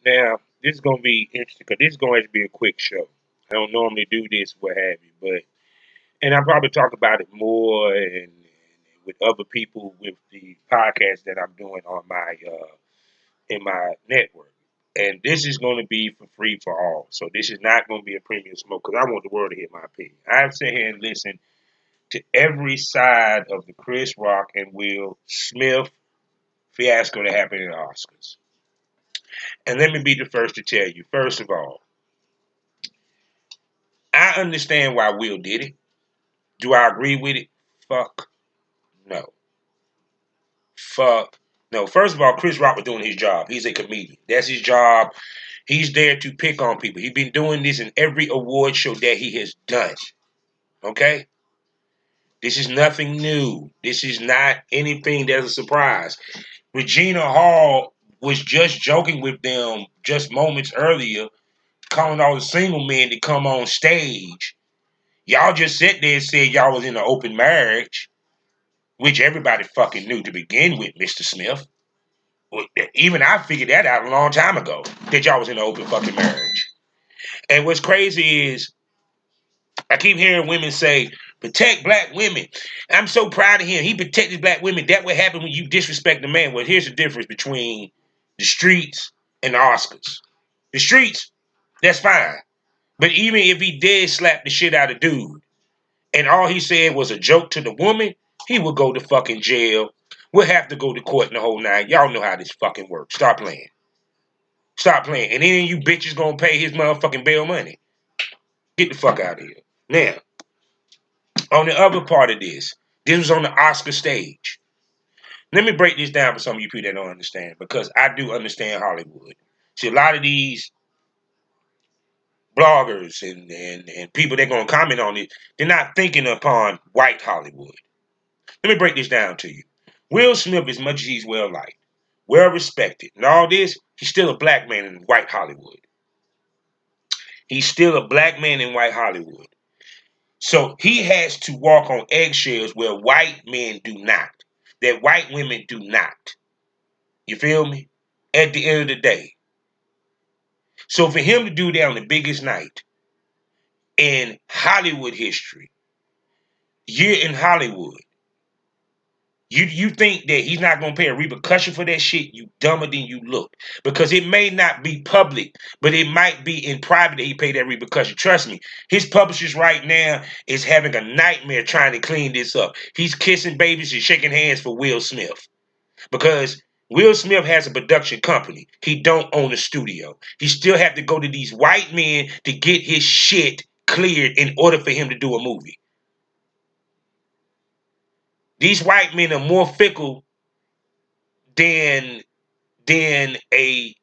Now, this is going to be interesting because this is going to be a quick show. I don't normally do this, what have you, but and I'll probably talk about it more and with other people with the podcast that I'm doing on my in my network. And this is going to be for free for all. So this is not going to be a premium smoke because I want the world to hear my opinion. I've sat here and listened to every side of the Chris Rock and Will Smith fiasco that happened in the Oscars. And let me be the first to tell you, first of all, I understand why Will did it. Do I agree with it? Fuck no. Fuck no. First of all, Chris Rock was doing his job. He's a comedian. That's his job. He's there to pick on people. He's been doing this in every award show that he has done. Okay? This is nothing new. This is not anything that's a surprise. Regina Hall was just joking with them just moments earlier, calling all the single men to come on stage. Y'all just sat there and said y'all was in an open marriage, which everybody fucking knew to begin with, Mr. Smith. Even I figured that out a long time ago, that y'all was in an open fucking marriage. And what's crazy is I keep hearing women say, protect black women. I'm so proud of him. He protected black women. That would happen when you disrespect a man. Well, here's the difference between the streets and the Oscars. The streets, that's fine. But even if he did slap the shit out of dude, and all he said was a joke to the woman, he would go to fucking jail. We'll have to go to court in the whole nine. Y'all know how this fucking works. Stop playing. Stop playing. And then you bitches gonna pay his motherfucking bail money. Get the fuck out of here. Now, on the other part of this was on the Oscar stage. Let me break this down for some of you people that don't understand, because I do understand Hollywood. See, a lot of these bloggers and people that are going to comment on it, they're not thinking upon white Hollywood. Let me break this down to you. Will Smith, as much as he's well liked, well respected, and all this, he's still a black man in white Hollywood. He's still a black man in white Hollywood. So he has to walk on eggshells where white men do not, that white women do not. You feel me? At the end of the day. So for him to do that on the biggest night in Hollywood history, you're in Hollywood. You think that he's not going to pay a repercussion for that shit? You dumber than you look. Because it may not be public, but it might be in private that he paid that repercussion. Trust me, his publishers right now is having a nightmare trying to clean this up. He's kissing babies and shaking hands for Will Smith. Because Will Smith has a production company. He don't own a studio. He still have to go to these white men to get his shit cleared in order for him to do a movie. These white men are more fickle than a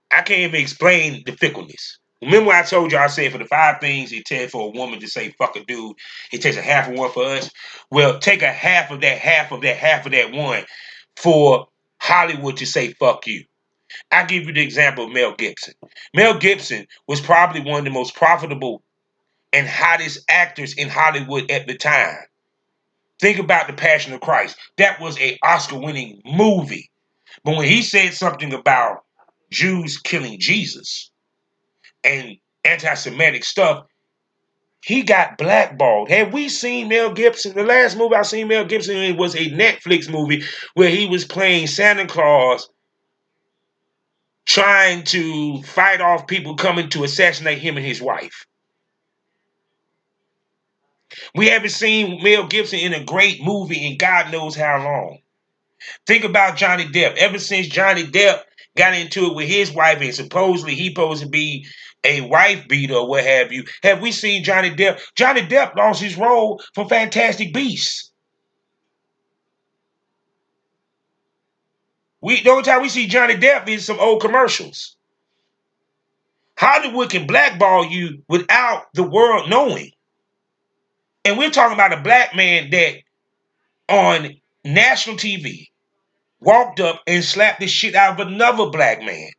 I can't even explain the fickleness. Remember I told you, I said for the 5 things it takes for a woman to say fuck a dude, it takes a half of one for us. Well, take a half of that, half of that, half of that one for Hollywood to say fuck you. I give you the example of Mel Gibson. Mel Gibson was probably one of the most profitable and hottest actors in Hollywood at the time. Think about The Passion of Christ. That was a Oscar-winning movie. But when he said something about Jews killing Jesus and anti-Semitic stuff, he got blackballed. Have we seen Mel Gibson? The last movie I seen Mel Gibson in was a Netflix movie where he was playing Santa Claus trying to fight off people coming to assassinate him and his wife. We haven't seen Mel Gibson in a great movie in God knows how long. Think about Johnny Depp. Ever since Johnny Depp got into it with his wife and supposedly he supposed to be a wife beater or what have we seen Johnny Depp? Johnny Depp lost his role for Fantastic Beasts. The only time we see Johnny Depp is some old commercials. Hollywood can blackball you without the world knowing. And we're talking about a black man that on national TV walked up and slapped the shit out of another black man.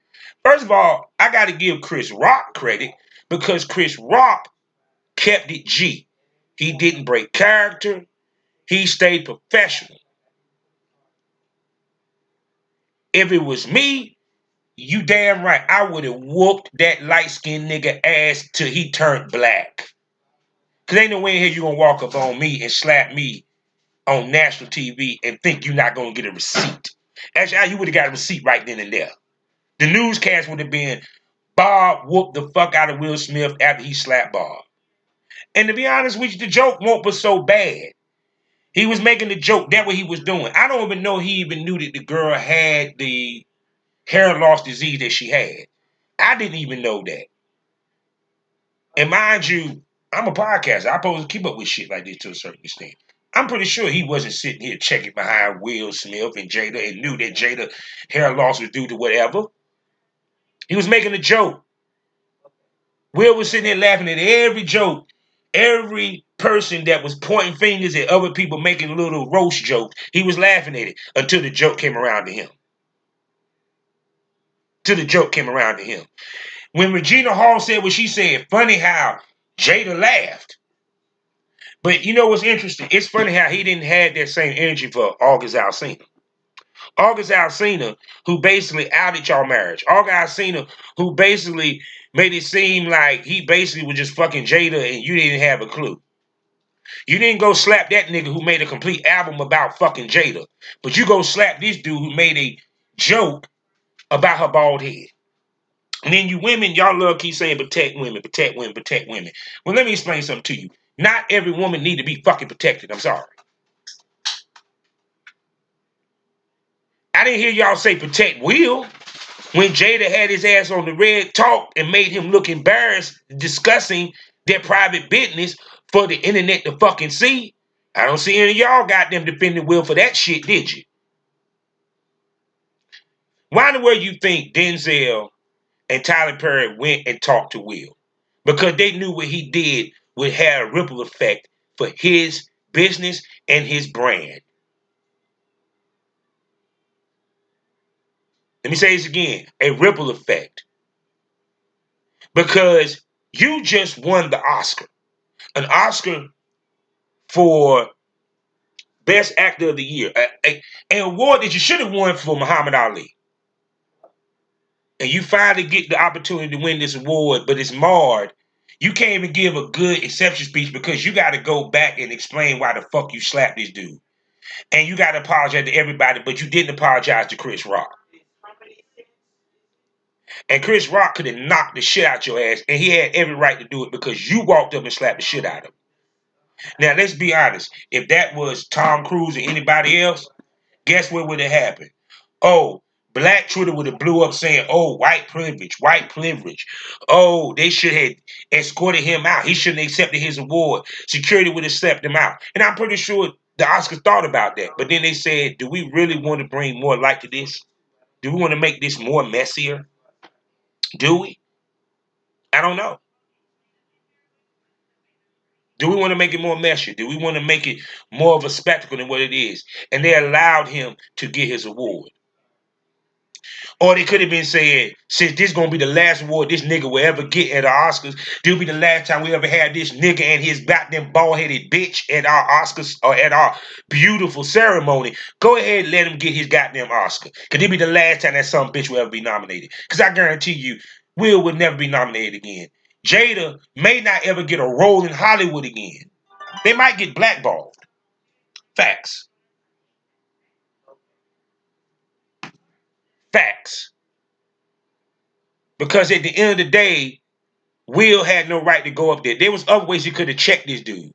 First of all, I got to give Chris Rock credit because Chris Rock kept it G. He didn't break character. He stayed professional. If it was me, You damn right. I would have whooped that light-skinned nigga ass till he turned black. Cause ain't no way in here you gonna walk up on me and slap me on national TV and think you're not gonna get a receipt. Actually, you would have got a receipt right then and there. The newscast would have been Bob whooped the fuck out of Will Smith after he slapped Bob. And to be honest with you, the joke won't be so bad. He was making the joke. That's what he was doing. I don't even know he even knew that the girl had the hair loss disease that she had. I didn't even know that. And mind you, I'm a podcaster. I'm supposed to keep up with shit like this to a certain extent. I'm pretty sure he wasn't sitting here checking behind Will Smith and Jada and knew that Jada hair loss was due to whatever. He was making a joke. Will was sitting here laughing at every joke. Every person that was pointing fingers at other people making little roast jokes, he was laughing at it until the joke came around to him. Till the joke came around to him. When Regina Hall said what she said, funny how Jada laughed. But you know what's interesting? It's funny how he didn't have that same energy for August Alsina. August Alsina, who basically outed y'all marriage. August Alsina, who basically made it seem like he basically was just fucking Jada and you didn't have a clue. You didn't go slap that nigga who made a complete album about fucking Jada. But you go slap this dude who made a joke about her bald head. And then you women, y'all love keep saying protect women, protect women, protect women. Well, let me explain something to you. Not every woman need to be fucking protected. I'm sorry. I didn't hear y'all say protect Will when Jada had his ass on the red talk and made him look embarrassed discussing their private business for the internet to fucking see. I don't see any of y'all got them defending Will for that shit, did you? Why in the world you think Denzel and Tyler Perry went and talked to Will? Because they knew what he did would have a ripple effect for his business and his brand. Let me say this again, a ripple effect. Because you just won the Oscar. An Oscar for Best Actor of the Year. An award that you should have won for Muhammad Ali. And you finally get the opportunity to win this award, but it's marred. You can't even give a good acceptance speech because you got to go back and explain why the fuck you slapped this dude. And you got to apologize to everybody, but you didn't apologize to Chris Rock. And Chris Rock could have knocked the shit out your ass, and he had every right to do it because you walked up and slapped the shit out of him. Now, let's be honest. If that was Tom Cruise or anybody else, guess what would have happened? Oh, Black Twitter would have blew up saying, oh, white privilege, white privilege. Oh, they should have escorted him out. He shouldn't have accepted his award. Security would have slept him out. And I'm pretty sure the Oscars thought about that. But then they said, do we really want to bring more light to this? Do we want to make this more messier? Do we? I don't know. Do we want to make it more messier? Do we want to make it more of a spectacle than what it is? And they allowed him to get his award. Or they could have been saying, since this gonna be the last award this nigga will ever get at the Oscars, this will be the last time we ever have this nigga and his goddamn bald-headed bitch at our Oscars or at our beautiful ceremony. Go ahead and let him get his goddamn Oscar. Cause this be the last time that some bitch will ever be nominated. Cause I guarantee you, Will would never be nominated again. Jada may not ever get a role in Hollywood again. They might get blackballed. Facts. Facts. Because at the end of the day, Will had no right to go up there. There was other ways you could have checked this dude.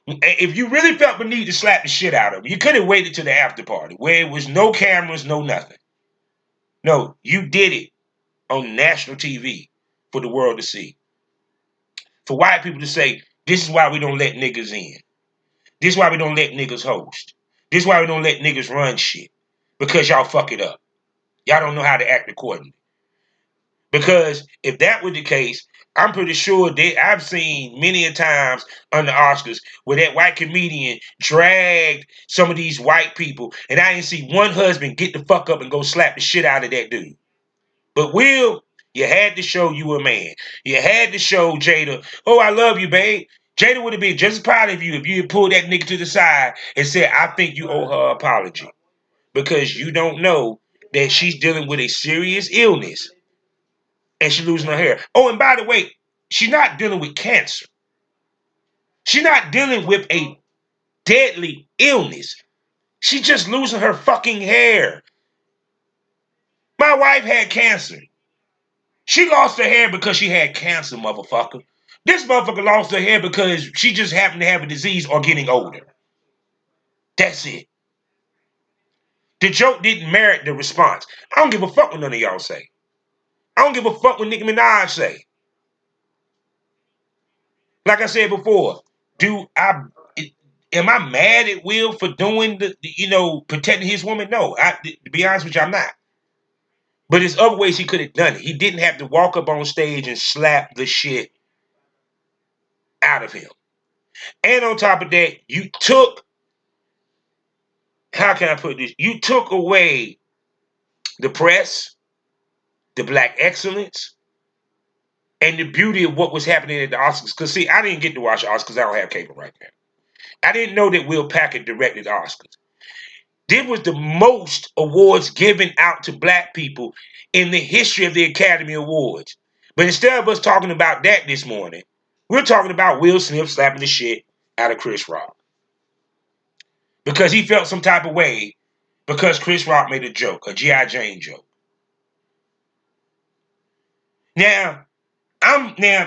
If you really felt the need to slap the shit out of him, you could have waited to the after party where it was no cameras, no nothing. No, you did it on national TV for the world to see. For white people to say, this is why we don't let niggas in. This is why we don't let niggas host. This is why we don't let niggas run shit. Because y'all fuck it up. Y'all don't know how to act accordingly. Because if that were the case, I'm pretty sure that I've seen many a times on the Oscars where that white comedian dragged some of these white people, and I didn't see one husband get the fuck up and go slap the shit out of that dude. But Will, you had to show you a man. You had to show Jada, oh, I love you, babe. Jada would have been just as proud of you if you had pulled that nigga to the side and said, I think you owe her an apology. Because you don't know that she's dealing with a serious illness and she's losing her hair. Oh, and by the way, she's not dealing with cancer. She's not dealing with a deadly illness. She's just losing her fucking hair. My wife had cancer. She lost her hair because she had cancer, motherfucker. This motherfucker lost her hair because she just happened to have a disease or getting older. That's it. The joke didn't merit the response. I don't give a fuck what none of y'all say. I don't give a fuck what Nicki Minaj say. Like I said before, am I mad at Will for doing protecting his woman? No, to be honest with you, I'm not. But there's other ways he could have done it. He didn't have to walk up on stage and slap the shit out of him. And on top of that, how can I put this? You took away the press, the black excellence, and the beauty of what was happening at the Oscars. Because, see, I didn't get to watch the Oscars because I don't have cable right now. I didn't know that Will Packard directed the Oscars. This was the most awards given out to black people in the history of the Academy Awards. But instead of us talking about that this morning, we're talking about Will Smith slapping the shit out of Chris Rock. Because he felt some type of way because Chris Rock made a joke, a G.I. Jane joke. Now,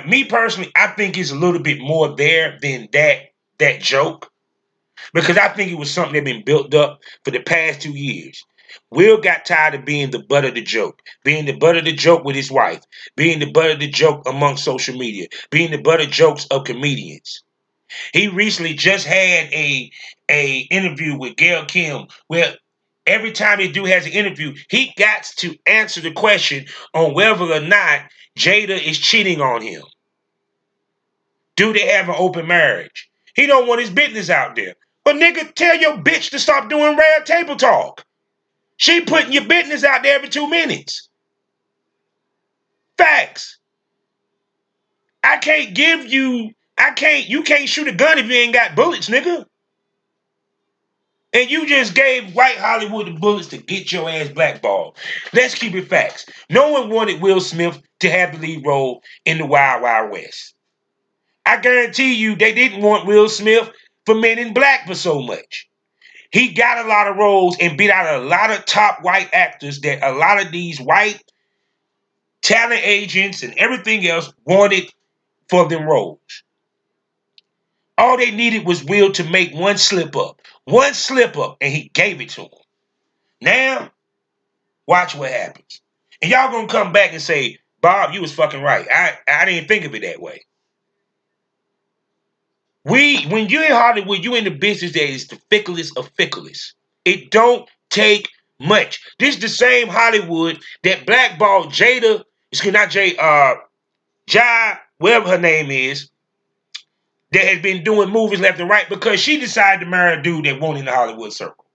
me personally, I think it's a little bit more there than that joke. Because I think it was something that been built up for the past 2 years. Will got tired of being the butt of the joke, being the butt of the joke with his wife, being the butt of the joke among social media, being the butt of jokes of comedians. He recently just had a interview with Gail Kim where every time he has an interview, he got to answer the question on whether or not Jada is cheating on him. Do they have an open marriage? He don't want his business out there. But nigga, tell your bitch to stop doing rare table talk. She putting your business out there every 2 minutes. Facts. You can't shoot a gun if you ain't got bullets, nigga. And you just gave white Hollywood the bullets to get your ass blackballed. Let's keep it facts. No one wanted Will Smith to have the lead role in the Wild Wild West. I guarantee you they didn't want Will Smith for Men in Black for so much. He got a lot of roles and beat out a lot of top white actors that a lot of these white talent agents and everything else wanted for them roles. All they needed was Will to make one slip up, and he gave it to him. Now, watch what happens. And y'all gonna come back and say, Bob, you was fucking right. I didn't think of it that way. When you're in Hollywood, you in the business that is the ficklest of ficklest. It don't take much. This is the same Hollywood that blackballed Jada, excuse not Jada, Jai, whatever her name is, that has been doing movies left and right because she decided to marry a dude that won't in the Hollywood circle.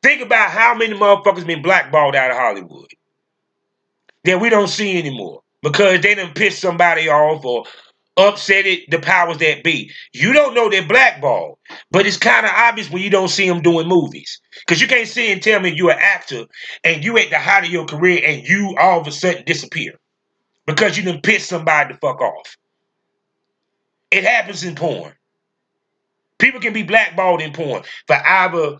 Think about how many motherfuckers been blackballed out of Hollywood that we don't see anymore because they done pissed somebody off or upset the powers that be. You don't know they're blackballed, but it's kind of obvious when you don't see them doing movies. Because you can't sit and tell me you're an actor and you at the height of your career and you all of a sudden disappear because you done pissed somebody the fuck off. It happens in porn. People can be blackballed in porn for either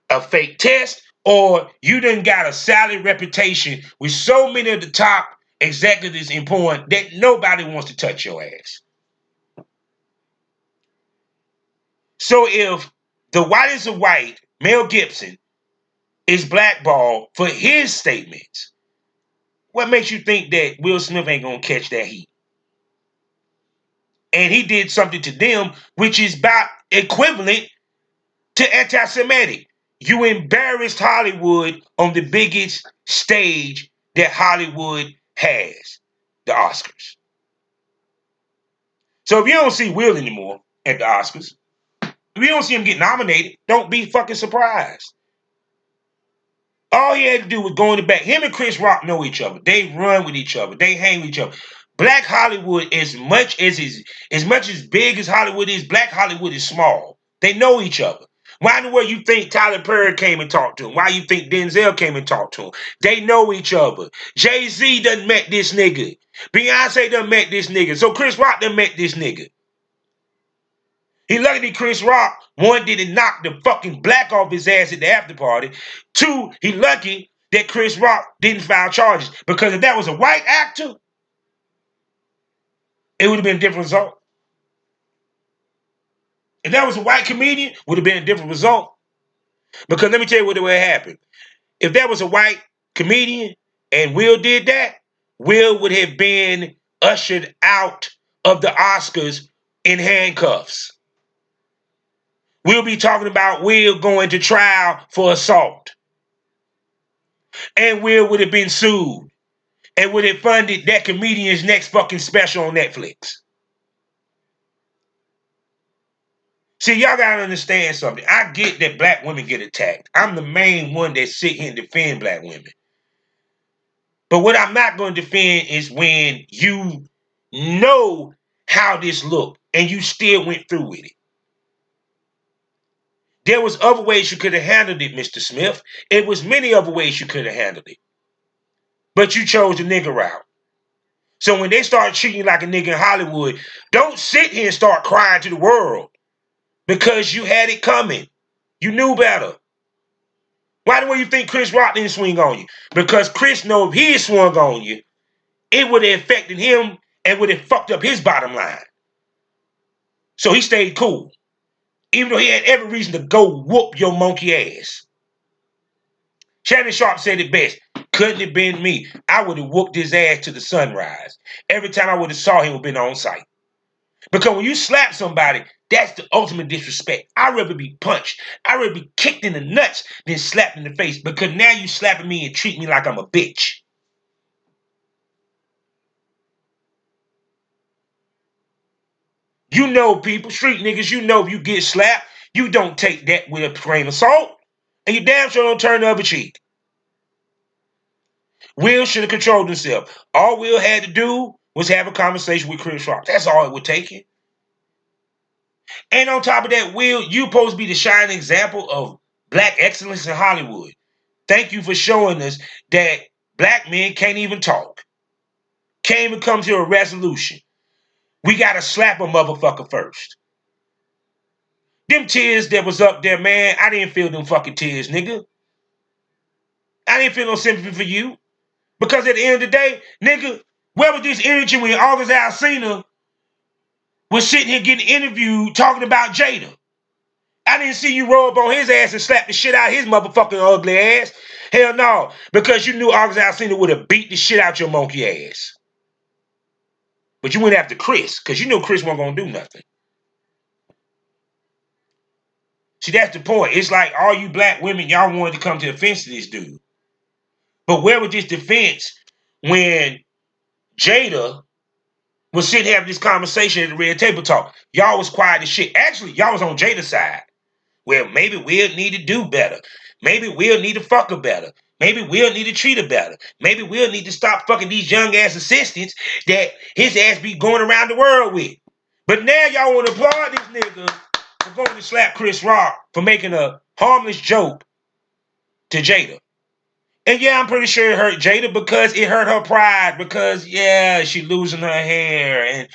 a fake test or you done got a solid reputation with so many of the top executives in porn that nobody wants to touch your ass. So if the whitest of white, Mel Gibson, is blackballed for his statements, what makes you think that Will Smith ain't gonna catch that heat? And he did something to them which is about equivalent to anti-Semitic. You embarrassed Hollywood on the biggest stage that Hollywood has, the Oscars. So if you don't see Will anymore at the Oscars, if you don't see him get nominated, don't be fucking surprised. All he had to do was go in the back. Him and Chris Rock know each other. They run with each other. They hang with each other. Black Hollywood, as much as big as Hollywood is, Black Hollywood is small. They know each other. Why in the world you think Tyler Perry came and talked to him? Why you think Denzel came and talked to him? They know each other. Jay-Z done met this nigga. Beyonce done met this nigga. So Chris Rock done met this nigga. He lucky that Chris Rock, one, didn't knock the fucking black off his ass at the after party. Two, he lucky that Chris Rock didn't file charges. Because if that was a white actor, it would have been a different result. If that was a white comedian, it would have been a different result. Because let me tell you what would have happened. If that was a white comedian and Will did that, Will would have been ushered out of the Oscars in handcuffs. We'll be talking about Will going to trial for assault. And Will would have been sued and would have funded that comedian's next fucking special on Netflix. See, y'all gotta understand something. I get that black women get attacked. I'm the main one that sit here and defend black women. But what I'm not going to defend is when you know how this looked and you still went through with it. There was other ways you could have handled it, Mr. Smith. It was many other ways you could have handled it. But you chose the nigga route. So when they start treating you like a nigga in Hollywood, don't sit here and start crying to the world because you had it coming. You knew better. Why do you think Chris Rock didn't swing on you? Because Chris knows if he had swung on you, it would have affected him and would have fucked up his bottom line. So he stayed cool. Even though he had every reason to go whoop your monkey ass. Shannon Sharp said it best. Couldn't have been me. I would have whooped his ass to the sunrise. Every time I would have saw him, would have been on sight. Because when you slap somebody, that's the ultimate disrespect. I'd rather be punched. I'd rather be kicked in the nuts than slapped in the face. Because now you slapping me and treat me like I'm a bitch. You know, people, street niggas, you know if you get slapped, you don't take that with a grain of salt. And you damn sure don't turn the other cheek. Will should have controlled himself. All Will had to do was have a conversation with Chris Rock. That's all it would take it. And on top of that, Will, you supposed to be the shining example of black excellence in Hollywood. Thank you for showing us that black men can't even talk. Can't even come to a resolution. We got to slap a motherfucker first. Them tears that was up there, man, I didn't feel them fucking tears, nigga. I didn't feel no sympathy for you. Because at the end of the day, nigga, where was this energy when August Alsina was sitting here getting interviewed talking about Jada? I didn't see you roll up on his ass and slap the shit out of his motherfucking ugly ass. Hell no. Because you knew August Alsina would have beat the shit out your monkey ass. But you went after Chris, because you knew Chris wasn't going to do nothing. See, that's the point. It's like all you black women, y'all wanted to come to defense to this dude. But where was this defense when Jada was sitting having this conversation at the Red Table Talk? Y'all was quiet as shit. Actually, y'all was on Jada's side. Well, maybe we'll need to do better. Maybe we'll need to fuck her better. Maybe we'll need to treat her better. Maybe we'll need to stop fucking these young ass assistants that his ass be going around the world with. But now y'all want to applaud this nigga for going to slap Chris Rock for making a harmless joke to Jada. And yeah, I'm pretty sure it hurt Jada because it hurt her pride because, yeah, she losing her hair and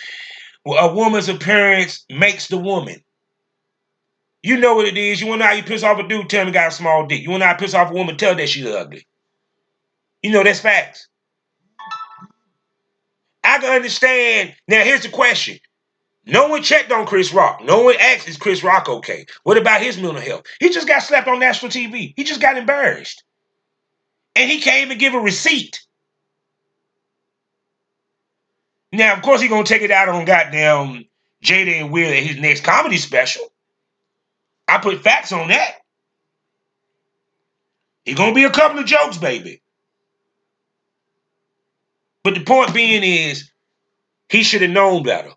a woman's appearance makes the woman. You know what it is. You want to know how you piss off a dude, tell him he got a small dick. You want to know how you piss off a woman, tell that she's ugly. You know, that's facts. I can understand. Now, here's the question. No one checked on Chris Rock. No one asked, is Chris Rock okay? What about his mental health? He just got slapped on national TV. He just got embarrassed. And he can't even give a receipt. Now, of course, he's going to take it out on goddamn Jada and Will at his next comedy special. I put facts on that. It's going to be a couple of jokes, baby. But the point being is, he should have known better.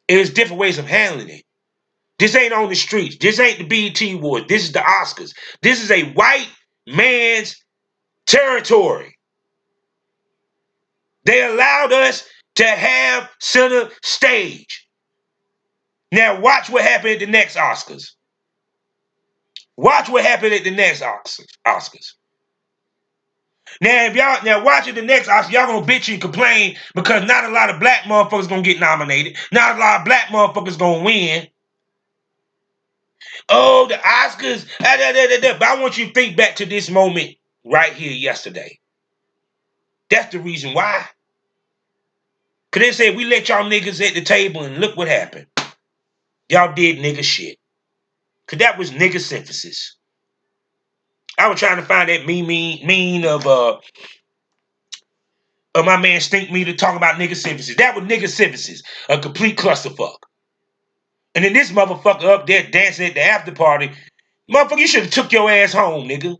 There's different ways of handling it. This ain't on the streets. This ain't the BET Awards. This is the Oscars. This is a white man's territory. They allowed us to have center stage. Now watch what happened at the next Oscars. Watch what happened at the next Oscars. Now, if y'all watch at the next Oscars, y'all gonna bitch and complain because not a lot of black motherfuckers gonna get nominated. Not a lot of black motherfuckers gonna win. Oh, the Oscars. But I want you to think back to this moment right here yesterday. That's the reason why. Because they said, we let y'all niggas at the table and look what happened. Y'all did nigga shit. Because that was nigga synthesis. I was trying to find that mean of my man Stink Me to talk about nigga synthesis. That was nigga synthesis. A complete clusterfuck. And then this motherfucker up there dancing at the after party. Motherfucker, you should have took your ass home, nigga.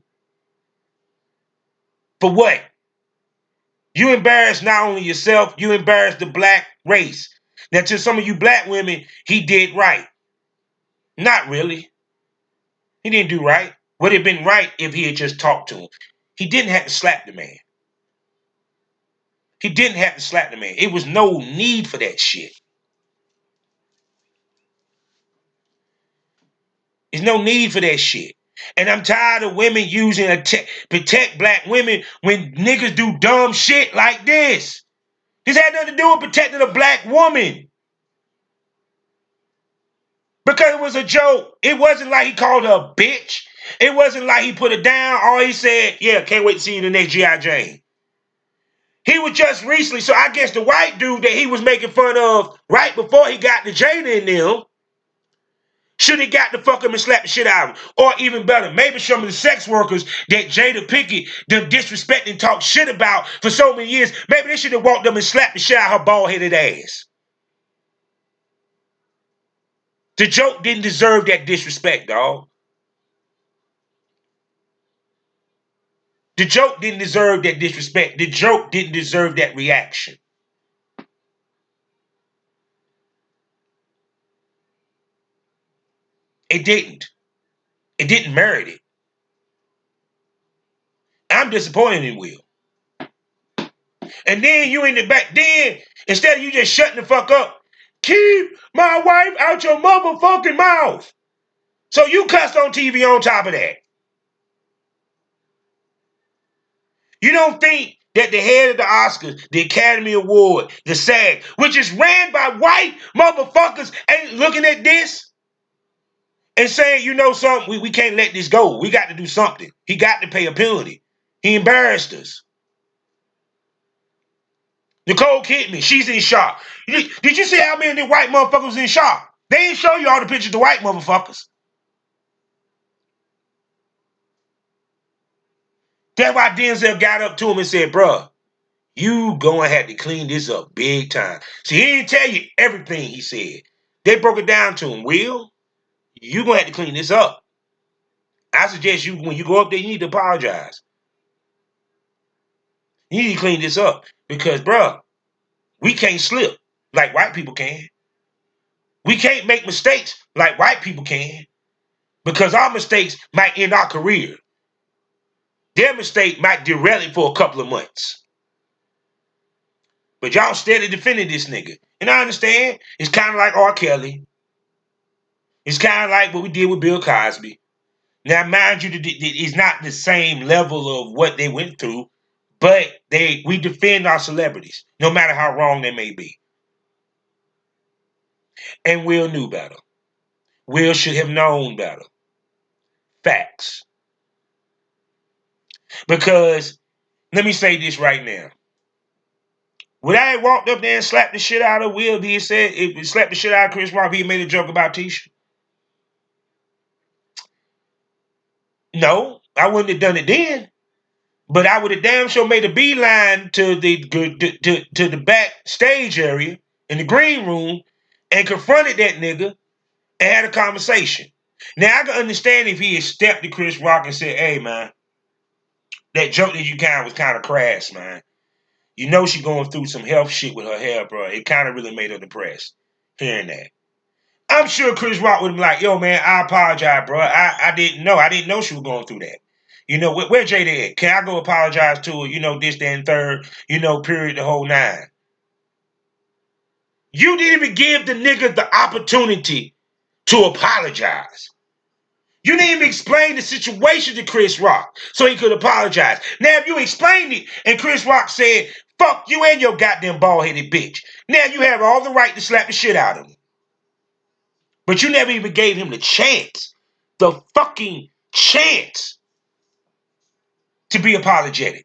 For what? You embarrassed not only yourself, you embarrassed the black race. Now, to some of you black women, he did right. Not really. He didn't do right. Would it have been right if he had just talked to him? He didn't have to slap the man. He didn't have to slap the man. It was no need for that shit. There's no need for that shit. And I'm tired of women using protect black women when niggas do dumb shit like this. This had nothing to do with protecting a black woman. Because it was a joke. It wasn't like he called her a bitch. It wasn't like he put her down. All he said, yeah, can't wait to see you in the next G.I. Jane. He was just recently, so I guess the white dude that he was making fun of right before he got to Jada in them, should have got to fuck him and slap the shit out of him. Or even better, maybe some of the sex workers that Jada Pinkett them disrespect and talk shit about for so many years, maybe they should have walked up and slapped the shit out of her bald-headed ass. The joke didn't deserve that disrespect, dog. The joke didn't deserve that disrespect. The joke didn't deserve that reaction. It didn't. It didn't merit it. I'm disappointed in Will. And then you in the back, then instead of you just shutting the fuck up, keep my wife out your motherfucking mouth. So you cussed on TV on top of that. You don't think that the head of the Oscars, the Academy Award, the SAG, which is ran by white motherfuckers, ain't looking at this and saying, you know something, we can't let this go. We got to do something. He got to pay a penalty. He embarrassed us. Nicole Kidman, she's in shock. Did you see how many of the white motherfuckers was in shock? They didn't show you all the pictures of the white motherfuckers. That's why Denzel got up to him and said, bruh, you gonna have to clean this up big time. See, he didn't tell you everything he said. They broke it down to him. Will, you gonna have to clean this up. I suggest you, when you go up there, you need to apologize. You need to clean this up. Because, bruh, we can't slip like white people can. We can't make mistakes like white people can. Because our mistakes might end our career. Their mistake might derail it for a couple of months. But y'all steady defending this nigga. And I understand. It's kind of like R. Kelly. It's kind of like what we did with Bill Cosby. Now, mind you, it's not the same level of what they went through, but we defend our celebrities, no matter how wrong they may be. And Will knew better. Will should have known better. Facts. Because, let me say this right now. Would I have walked up there and slapped the shit out of Will? He said, if he slapped the shit out of Chris Rock, he made a joke about Tisha? No, I wouldn't have done it then. But I would have damn sure made a beeline to the backstage area in the green room and confronted that nigga and had a conversation. Now I can understand if he had stepped to Chris Rock and said, "Hey man, that joke that you kind was kind of crass, man. You know she going through some health shit with her hair, bro. It kind of really made her depressed hearing that." I'm sure Chris Rock would be like, "Yo man, I apologize, bro. I didn't know. I didn't know she was going through that. You know, where Jada at? Can I go apologize to her? You know, this, that, and third, you know, period, the whole nine." You didn't even give the nigga the opportunity to apologize. You didn't even explain the situation to Chris Rock so he could apologize. Now, if you explained it and Chris Rock said, fuck you and your goddamn bald-headed bitch, now you have all the right to slap the shit out of him. But you never even gave him the chance, the fucking chance to be apologetic.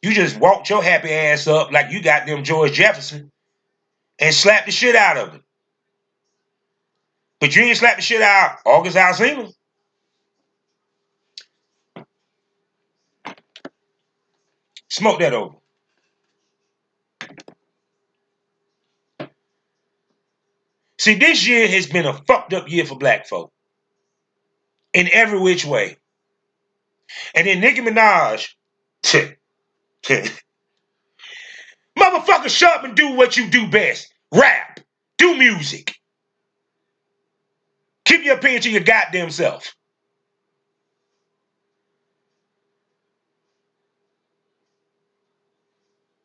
You just walked your happy ass up like you got them George Jefferson and slapped the shit out of him. But you didn't slap the shit out of August Alsina. Smoke that over. See, this year has been a fucked up year for black folk. In every which way. And then Nicki Minaj, motherfucker, shut up and do what you do best. Rap. Do music. Keep your opinion to your goddamn self.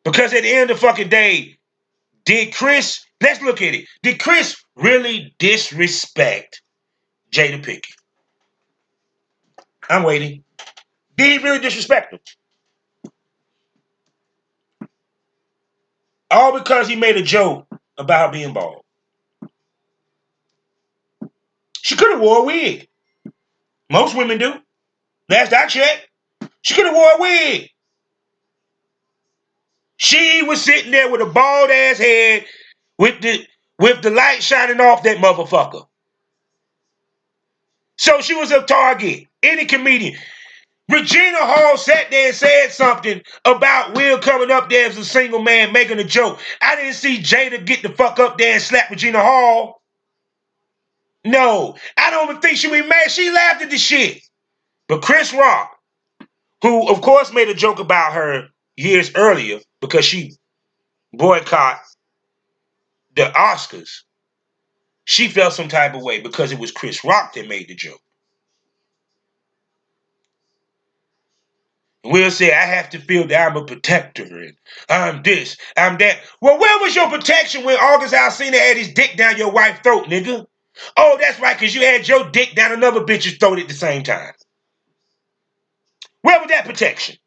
Because at the end of the fucking day, let's look at it. Did Chris really disrespect Jada Pinkett? I'm waiting. Did he really disrespect him? All because he made a joke about her being bald. She could have wore a wig. Most women do. Last I checked, she could have wore a wig. She was sitting there with a bald ass head with the light shining off that motherfucker. So she was a target. Any comedian. Regina Hall sat there and said something about Will coming up there as a single man making a joke. I didn't see Jada get the fuck up there and slap Regina Hall. No, I don't even think she was mad. She laughed at the shit. But Chris Rock, who of course made a joke about her years earlier because she boycotted the Oscars, she felt some type of way because it was Chris Rock that made the joke. Will say, I have to feel that I'm a protector and I'm this, I'm that. Well, where was your protection when August Alsina had his dick down your wife's throat, nigga? Oh, that's right, because you had your dick down another bitch's throat at the same time. Where was that protection?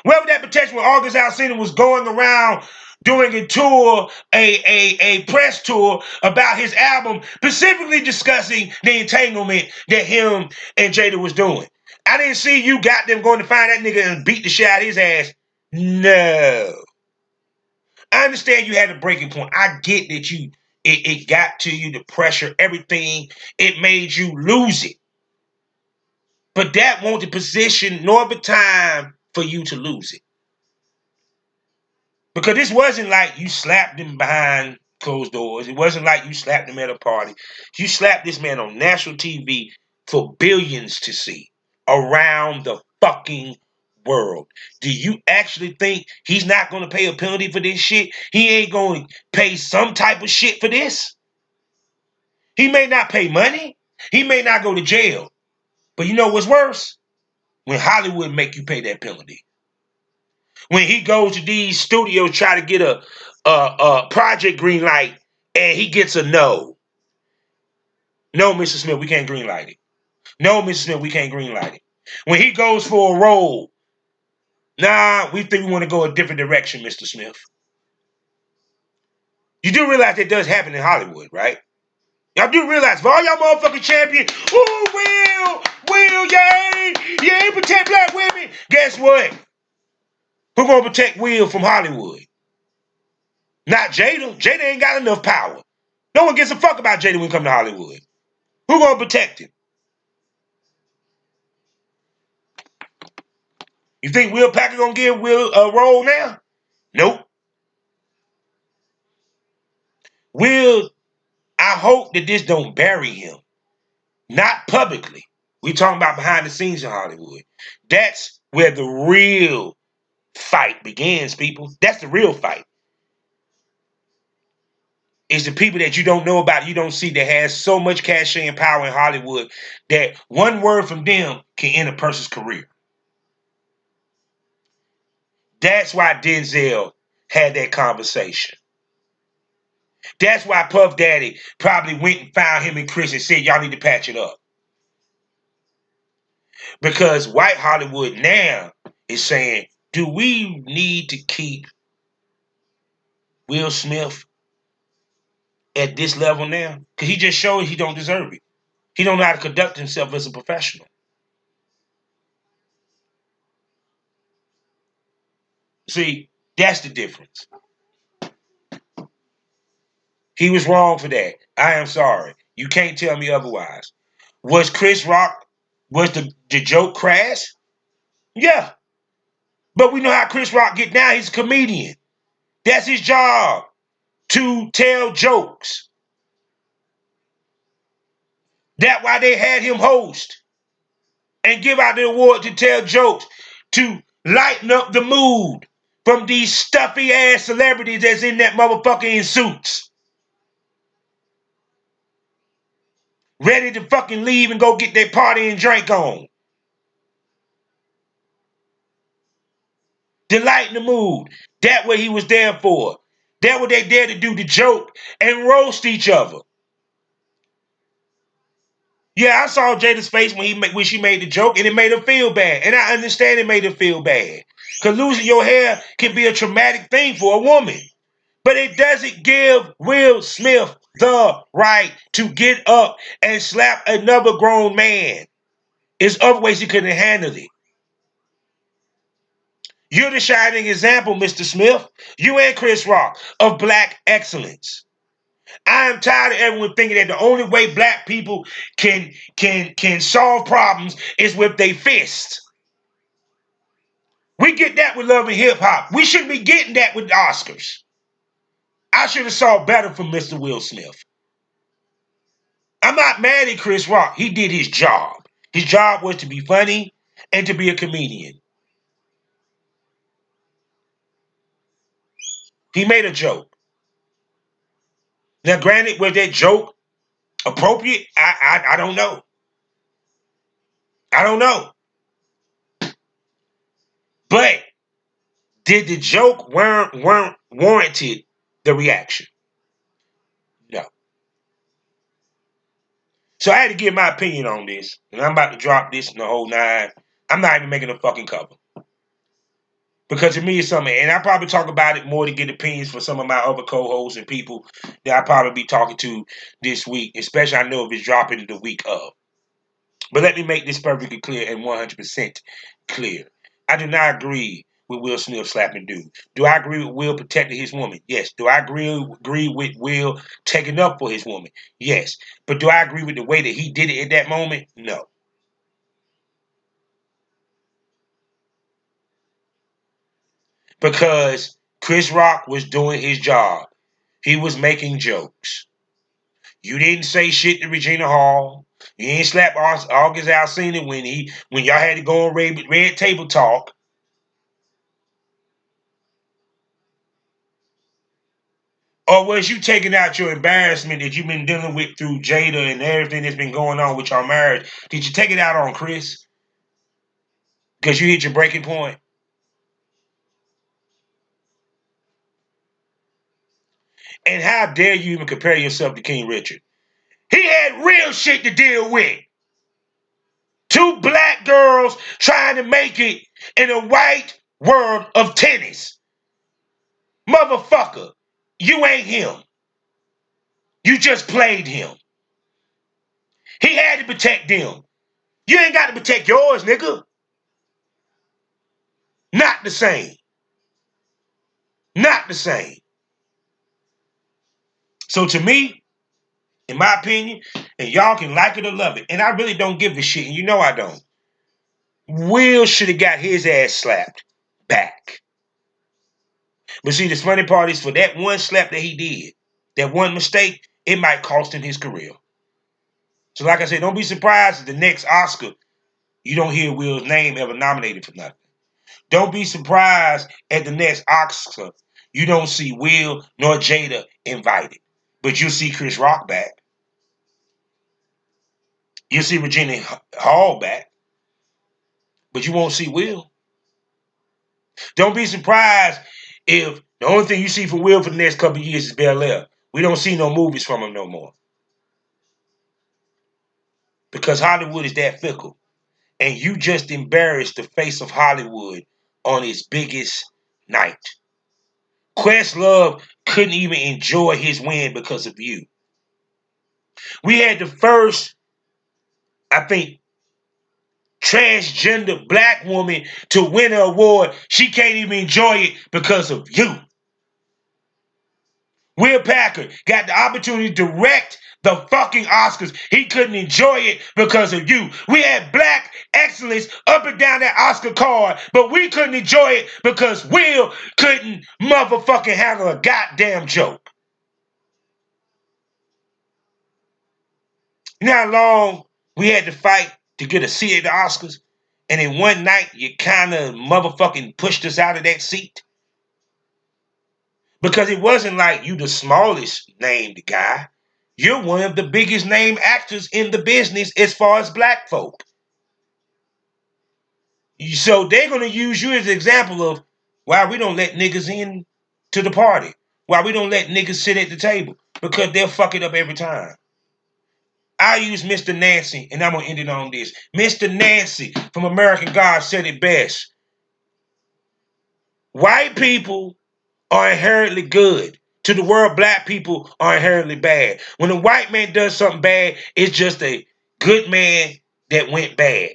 Where was that protection when August Alsina was going around doing a tour, a press tour about his album, specifically discussing the entanglement that him and Jada was doing? I didn't see you got them going to find that nigga and beat the shit out of his ass. No. I understand you had a breaking point. I get that it got to you, the pressure, everything. It made you lose it. But that wasn't the position nor the time for you to lose it. Because this wasn't like you slapped him behind closed doors. It wasn't like you slapped him at a party. You slapped this man on national TV for billions to see around the fucking world. Do you actually think he's not going to pay a penalty for this shit? He ain't going to pay some type of shit for this? He may not pay money. He may not go to jail. But you know what's worse? When Hollywood make you pay that penalty. When he goes to these studios try to get a project green light and he gets a no. No, Mr. Smith, we can't green light it. No, Mr. Smith, we can't green light it. When he goes for a role, nah, we think we want to go a different direction, Mr. Smith. You do realize that does happen in Hollywood, right? Y'all do realize for all y'all motherfucking champions, Will, yay, protect black women. Guess what? Who gonna protect Will from Hollywood? Not Jada. Jada ain't got enough power. No one gives a fuck about Jada when it comes to Hollywood. Who gonna protect him? You think Will Packer gonna give Will a role now? Nope. Will, I hope that this don't bury him. Not publicly. We talking about behind the scenes in Hollywood. That's where the real fight begins, people. That's the real fight. It's the people that you don't know about, you don't see, that has so much cachet and power in Hollywood that one word from them can end a person's career. That's why Denzel had that conversation. That's why Puff Daddy probably went and found him and Chris and said, y'all need to patch it up. Because white Hollywood now is saying, do we need to keep Will Smith at this level now? Because he just showed he don't deserve it. He don't know how to conduct himself as a professional. See, that's the difference. He was wrong for that. I am sorry. You can't tell me otherwise. Was Chris Rock, was the joke crass? Yeah. But we know how Chris Rock get down. He's a comedian. That's his job, to tell jokes. That's why they had him host and give out the award to tell jokes, to lighten up the mood from these stuffy ass celebrities that's in that motherfucker in suits. Ready to fucking leave and go get their party and drink on. To lighten the mood. That what he was there for. That what they there to do, to joke and roast each other. Yeah, I saw Jada's face when she made the joke, and it made her feel bad. And I understand it made her feel bad. Because losing your hair can be a traumatic thing for a woman. But it doesn't give Will Smith the right to get up and slap another grown man. There's other ways he couldn't handle it. You're the shining example, Mr. Smith. You and Chris Rock, of black excellence. I am tired of everyone thinking that the only way black people can solve problems is with their fists. We get that with Love and Hip Hop. We shouldn't be getting that with the Oscars. I should have saw better from Mr. Will Smith. I'm not mad at Chris Rock. He did his job. His job was to be funny and to be a comedian. He made a joke. Now, granted, was that joke appropriate? I don't know. I don't know. But did the joke weren't warranted the reaction? No. So I had to give my opinion on this, and I'm about to drop this in the whole nine. I'm not even making a fucking cover. Because to me it's something, and I probably talk about it more to get opinions for some of my other co-hosts and people that I probably be talking to this week, especially I know if it's dropping the week of. But let me make this perfectly clear and 100% clear. I do not agree with Will Smith slapping dude. Do I agree with Will protecting his woman? Yes. Do I agree with Will taking up for his woman? Yes. But do I agree with the way that he did it at that moment? No. Because Chris Rock was doing his job. He was making jokes. You didn't say shit to Regina Hall. You ain't slap August Alsina when y'all had to go on red table talk. Or was you taking out your embarrassment that you've been dealing with through Jada and everything that's been going on with your marriage? Did you take it out on Chris? Because you hit your breaking point? And how dare you even compare yourself to King Richard? He had real shit to deal with. Two black girls trying to make it in a white world of tennis. Motherfucker, you ain't him. You just played him. He had to protect them. You ain't got to protect yours, nigga. Not the same. Not the same. So to me, in my opinion, and y'all can like it or love it, and I really don't give a shit, and you know I don't. Will should have got his ass slapped back. But see, the funny part is for that one slap that he did, that one mistake, it might cost him his career. So like I said, don't be surprised if the next Oscar, you don't hear Will's name ever nominated for nothing. Don't be surprised at the next Oscar, you don't see Will nor Jada invited. But you'll see Chris Rock back. You'll see Regina Hall back. But you won't see Will. Don't be surprised if the only thing you see from Will for the next couple of years is Bel Air. We don't see no movies from him no more. Because Hollywood is that fickle. And you just embarrassed the face of Hollywood on its biggest night. Questlove couldn't even enjoy his win because of you. We had the first, I think, transgender black woman to win an award. She can't even enjoy it because of you. Will Packer got the opportunity to direct the fucking Oscars. He couldn't enjoy it because of you. We had black excellence up and down that Oscar card, but we couldn't enjoy it because Will couldn't motherfucking handle a goddamn joke. You know how long we had to fight to get a seat at the Oscars? And in one night, you kind of motherfucking pushed us out of that seat? Because it wasn't like you the smallest named guy. You're one of the biggest name actors in the business as far as black folk. So they're going to use you as an example of why we don't let niggas in to the party. Why we don't let niggas sit at the table. Because they'll fuck it up every time. I use Mr. Nancy, and I'm going to end it on this. Mr. Nancy from American Gods said it best. White people are inherently good. To the world, black people are inherently bad. When a white man does something bad, it's just a good man that went bad.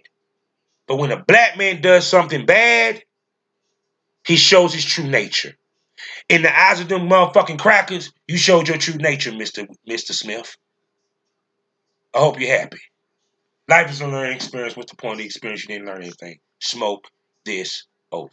But when a black man does something bad, he shows his true nature. In the eyes of them motherfucking crackers, you showed your true nature, Mr. Smith. I hope you're happy. Life is a learning experience. What's the point of the experience? You didn't learn anything. Smoke this over.